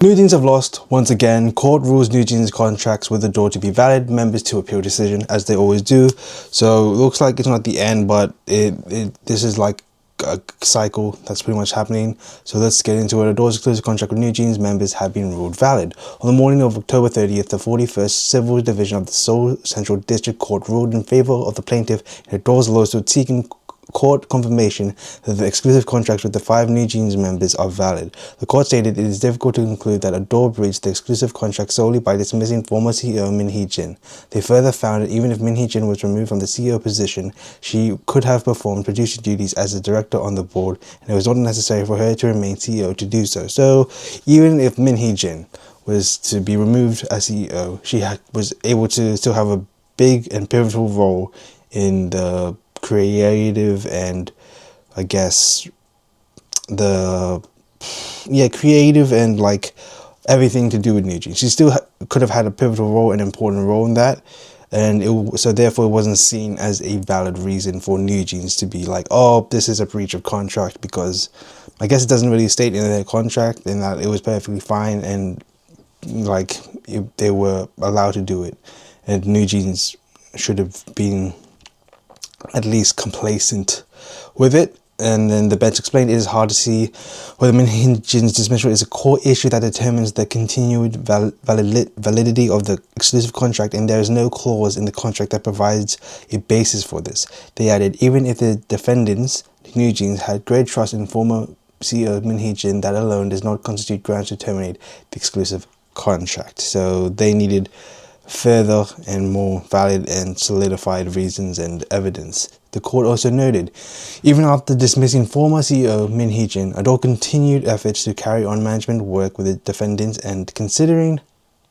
NewJeans have lost once again. Court rules NewJeans contracts with the door to be valid. Members to appeal decision as they always do. So it looks like it's not the end, but this is like a cycle that's pretty much happening. So let's get into it. Adore's exclusive contract with NewJeans members have been ruled valid. On the morning of October 30th, the 41st Civil Division of the Seoul Central District Court ruled in favor of the plaintiff in Adore's lawsuit seeking court confirmation that the exclusive contracts with the 5 NewJeans members are valid. The court stated it is difficult to conclude that Adore breached the exclusive contract solely by dismissing former CEO Min Hee-jin. They further found that even if Min Hee-jin was removed from the CEO position, she could have performed producer duties as a director on the board, and it was not necessary for her to remain CEO to do so. So even if Min Hee-jin was to be removed as CEO, she was able to still have a big and pivotal role in the creative and I guess creative and like everything to do with NewJeans. She still could have had a pivotal role, an important role in that, and so therefore it wasn't seen as a valid reason for NewJeans to be like, oh, this is a breach of contract, because I guess it doesn't really state in their contract and that it was perfectly fine and like they were allowed to do it, and NewJeans should have been at least complacent with it. And then the bench explained it is hard to see whether Min Hee-jin's dismissal is a core issue that determines the continued validity of the exclusive contract, and there is no clause in the contract that provides a basis for this. They added, even if the defendants, NewJeans, had great trust in former CEO Min Hee-jin, that alone does not constitute grounds to terminate the exclusive contract. So they needed further and more valid and solidified reasons and evidence. The court also noted, even after dismissing former CEO Min Hee-jin, Adore continued efforts to carry on management work with the defendants, and considering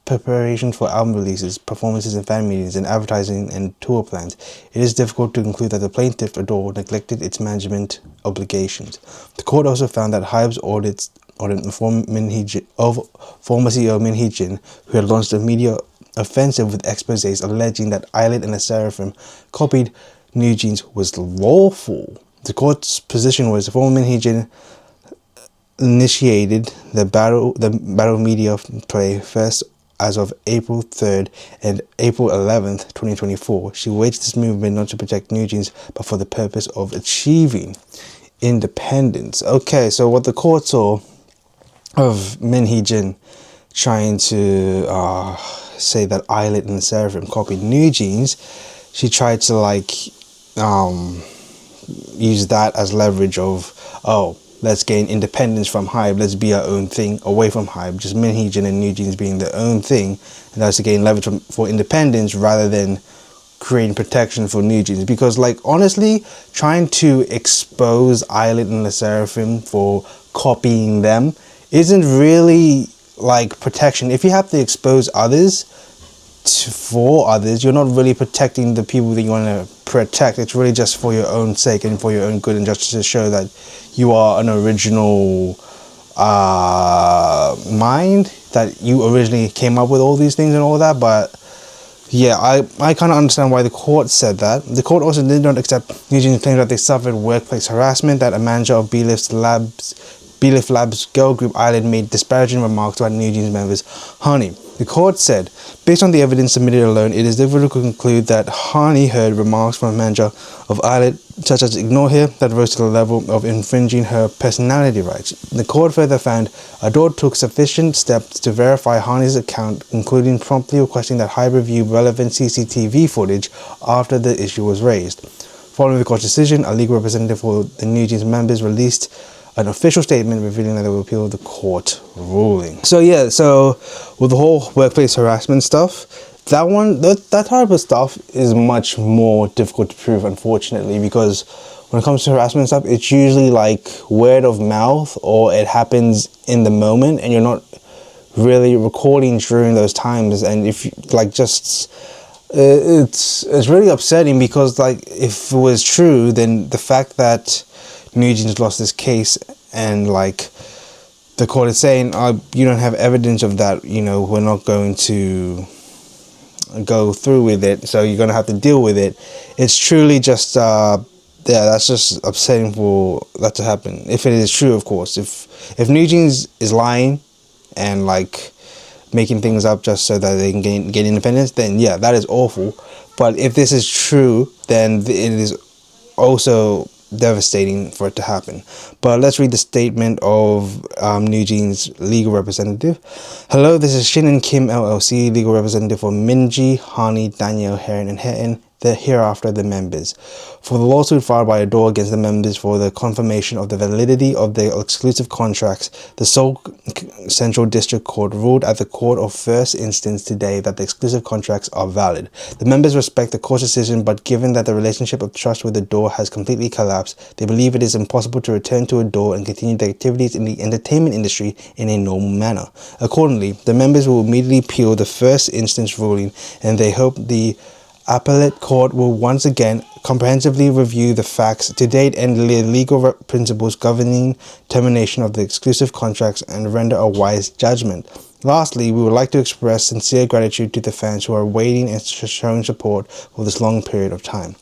preparation for album releases, performances and fan meetings, and advertising and tour plans, it is difficult to conclude that the plaintiff Adore neglected its management obligations. The court also found that HYBE's audit of former CEO Min Hee-jin, who had launched a media offensive with exposés alleging that Audit and the Seraphim copied NewJeans, was lawful. The court's position was former Min Hee-jin initiated the battle media play first as of April 3rd and April 11th, 2024. She waged this movement not to protect NewJeans, but for the purpose of achieving independence. Okay, so what the court saw of Min Hee-jin trying to say that Audit and the Seraphim copied NewJeans, she tried to like use that as leverage of, oh, let's gain independence from HYBE, let's be our own thing away from HYBE, just Min Hee-jin and NewJeans being their own thing, and that's to gain leverage for independence rather than creating protection for NewJeans. Because like honestly, trying to expose Audit and the Seraphim for copying them isn't really like protection. If you have to expose others for others, you're not really protecting the people that you want to protect. It's really just for your own sake and for your own good, and just to show that you are an original mind, that you originally came up with all these things and all that. But yeah, I kind of understand why the court said that. The court also did not accept NewJeans' claim that they suffered workplace harassment, that a manager of B-Lift Labs girl group Audit made disparaging remarks about NewJeans members Honey. The court said, based on the evidence submitted alone, it is difficult to conclude that Honey heard remarks from a manager of Audit, such as ignore her, that rose to the level of infringing her personality rights. The court further found Adore took sufficient steps to verify Honey's account, including promptly requesting that HYBE review relevant CCTV footage after the issue was raised. Following the court's decision, a legal representative for the NewJeans members released an official statement revealing that they will appeal the court ruling. So yeah, so with the whole workplace harassment stuff, that type of stuff is much more difficult to prove, unfortunately, because when it comes to harassment stuff, it's usually like word of mouth, or it happens in the moment and you're not really recording during those times. And if you, like, just it's really upsetting, because like if it was true, then the fact that NewJeans lost this case and like the court is saying, you don't have evidence of that, you know, we're not going to go through with it, so you're going to have to deal with it. It's truly just yeah, that's just upsetting for that to happen, if it is true, of course. If NewJeans is lying and like making things up just so that they can gain independence, then yeah, that is awful. But if this is true, then it is also devastating for it to happen. But let's read the statement of NewJeans legal representative. Hello, this is Shin and Kim LLC, legal representative for Minji, Hani, Danielle, Heron, and Heton, the hereafter the members, for the lawsuit filed by Adore against the members for the confirmation of the validity of the exclusive contracts. The Seoul Central District Court ruled at the court of first instance today that the exclusive contracts are valid. The members respect the court's decision, but given that the relationship of trust with Adore has completely collapsed, they believe it is impossible to return to Adore and continue their activities in the entertainment industry in a normal manner. Accordingly, the members will immediately appeal the first instance ruling, and they hope the appellate court will once again comprehensively review the facts to date and the legal principles governing termination of the exclusive contracts and render a wise judgment. Lastly, we would like to express sincere gratitude to the fans who are waiting and showing support for this long period of time.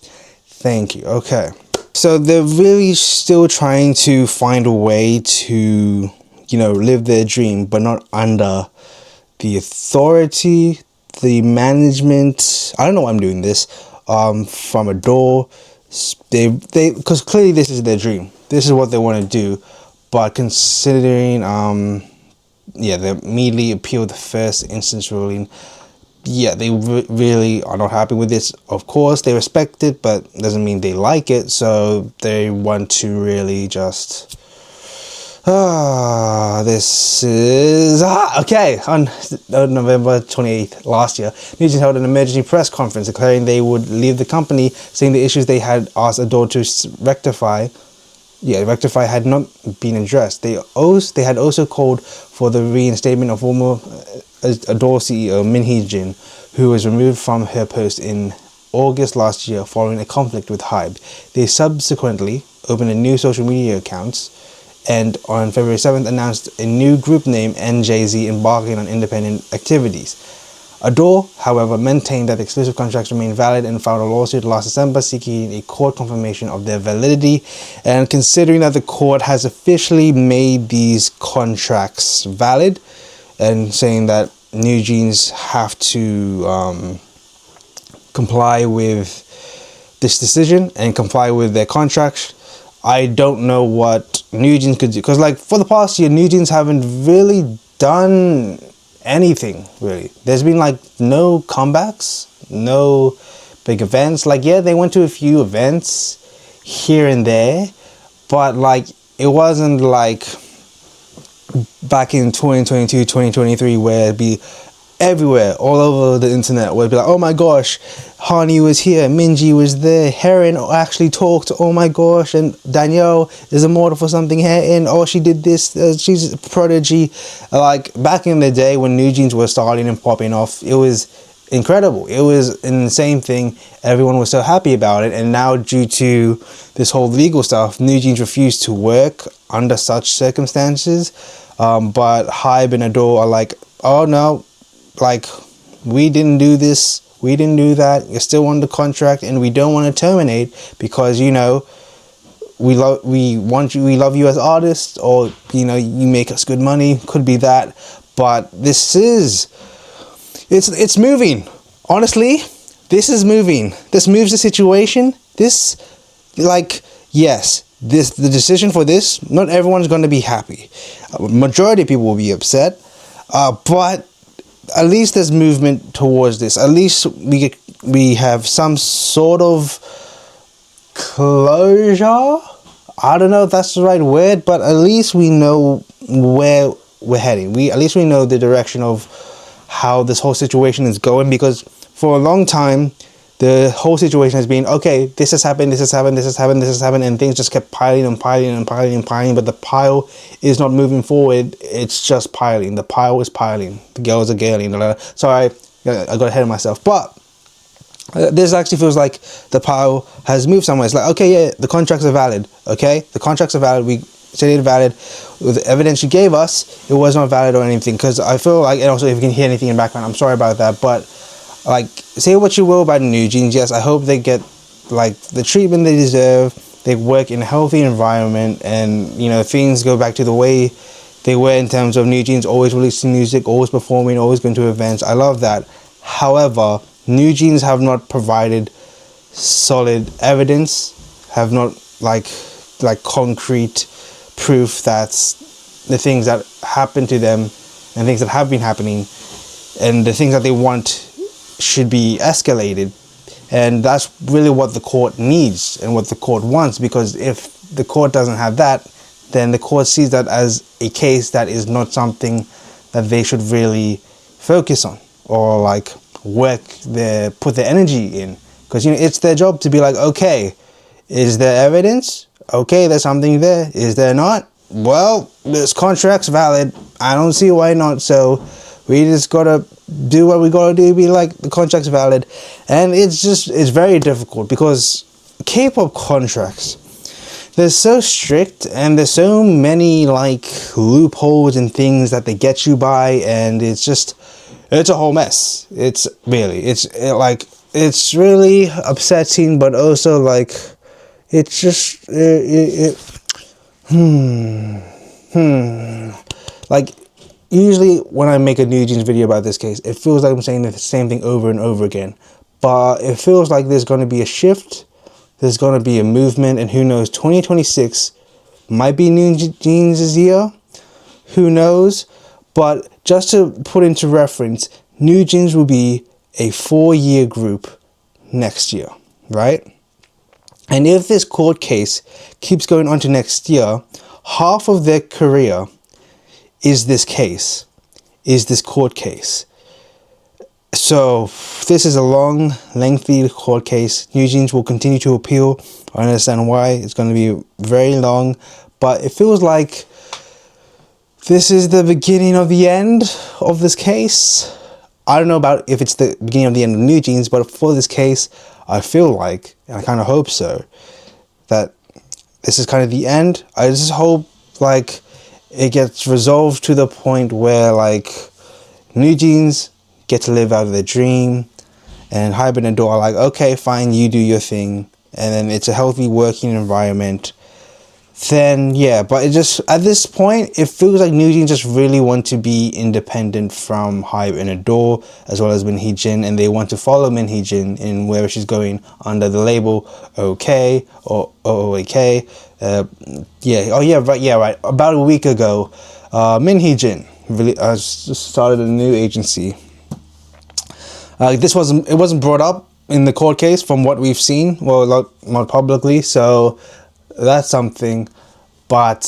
Thank you. Okay. So they're really still trying to find a way to, live their dream, but not under the authority, the management. I don't know why I'm doing this. From Adore, they because clearly this is their dream. This is what they want to do, but considering they immediately appealed the first instance ruling. Yeah, they really are not happy with this. Of course, they respect it, but doesn't mean they like it. So they want to really just. This is okay. On November 28th last year, NewJeans held an emergency press conference declaring they would leave the company, saying the issues they had asked Adore to rectify had not been addressed. They had also called for the reinstatement of former Adore CEO Min Hee-jin, who was removed from her post in August last year following a conflict with HYBE. They subsequently opened a new social media accounts, and on February 7th announced a new group name, NJZ, embarking on independent activities. Adore, however, maintained that the exclusive contracts remain valid and filed a lawsuit last December seeking a court confirmation of their validity. And considering that the court has officially made these contracts valid and saying that NewJeans have to comply with this decision and comply with their contracts, I don't know what NewJeans could do, because like for the past year, NewJeans haven't really done anything really. There's been like no comebacks, no big events. Like yeah, they went to a few events here and there, but like it wasn't like back in 2022, 2023 where it'd be everywhere, all over the internet, where it'd be like, oh my gosh, Hani was here, Minji was there, Heron actually talked, oh my gosh, and Danielle is immortal for something, Heron, oh she did this, she's a prodigy. Like back in the day when NewJeans was starting and popping off, it was incredible. It was an insane thing. Everyone was so happy about it, and now due to this whole legal stuff, NewJeans refused to work under such circumstances. But HYBE and Adore are like, oh no, like we didn't do this, we didn't do that, you're still on the contract, and we don't want to terminate because we love you as artists, or you make us good money, could be that. But it's moving. Honestly, this is moving. This moves the situation. The decision for this, not everyone's going to be happy. Majority of people will be upset, but at least there's movement towards this. At least we have some sort of closure. I don't know if that's the right word, but at least we know where we're heading. At least we know the direction of how this whole situation is going, because for a long time the whole situation has been, okay, this has happened, and things just kept piling and piling and piling and piling, but the pile is not moving forward. It's just piling. The pile is piling. The girls are girling. Sorry, I got ahead of myself. But this actually feels like the pile has moved somewhere. It's like, okay, yeah, the contracts are valid. Okay, the contracts are valid. We said it's valid. With the evidence you gave us, it was not valid or anything. Because I feel like, and also if you can hear anything in the background, I'm sorry about that. But like, say what you will about NewJeans. Yes, I hope they get like the treatment they deserve. They work in a healthy environment, and things go back to the way they were in terms of NewJeans always releasing music, always performing, always going to events. I love that. However, NewJeans have not provided solid evidence, have not like concrete proof that the things that happen to them and things that have been happening and the things that they want should be escalated. And that's really what the court needs and what the court wants, because if the court doesn't have that, then the court sees that as a case that is not something that they should really focus on or like put their energy in. Because, you know, it's their job to be like, okay, is there evidence? Okay, there's something there. Is there not? Well, this contract's valid. I don't see why not. So we just gotta do what we gotta do. Be like, the contract's valid. And it's very difficult because K-pop contracts, they're so strict and there's so many like loopholes and things that they get you by, and it's a whole mess. It's really upsetting, but also like it's just like usually when I make a NewJeans video about this case, it feels like I'm saying the same thing over and over again, but it feels like there's going to be a shift, there's going to be a movement, and who knows, 2026 might be NewJeans' year, who knows. But just to put into reference, NewJeans will be a 4-year group next year, right? And if this court case keeps going on to next year, half of their career is this court case. So this is a long, lengthy court case. NewJeans will continue to appeal. I understand why. It's going to be very long, but it feels like this is the beginning of the end of this case. I don't know about if it's the beginning of the end of NewJeans, but for this case, I feel like, and I kind of hope so, that this is kind of the end. I just hope like it gets resolved to the point where like NewJeans get to live out of their dream, and Hybe and Adore are like, okay, fine, you do your thing, and then it's a healthy working environment. Then yeah, but it just, at this point, it feels like NewJeans just really want to be independent from Hybe and Adore, as well as Minhee-jin, and they want to follow Minhee-jin in wherever she's going under the label OK or OOAK. Right. About a week ago, Minhee-jin really started a new agency. It wasn't brought up in the court case from what we've seen, well, not publicly, so that's something, but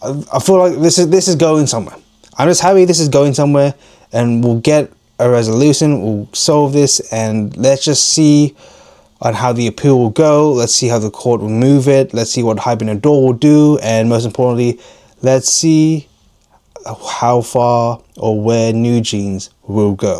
I feel like this is going somewhere. I'm just happy this is going somewhere, and we'll get a resolution, we'll solve this, and let's just see on how the appeal will go. Let's see how the court will move it. Let's see what Hybe and Adore will do, and most importantly, let's see how far or where NewJeans will go.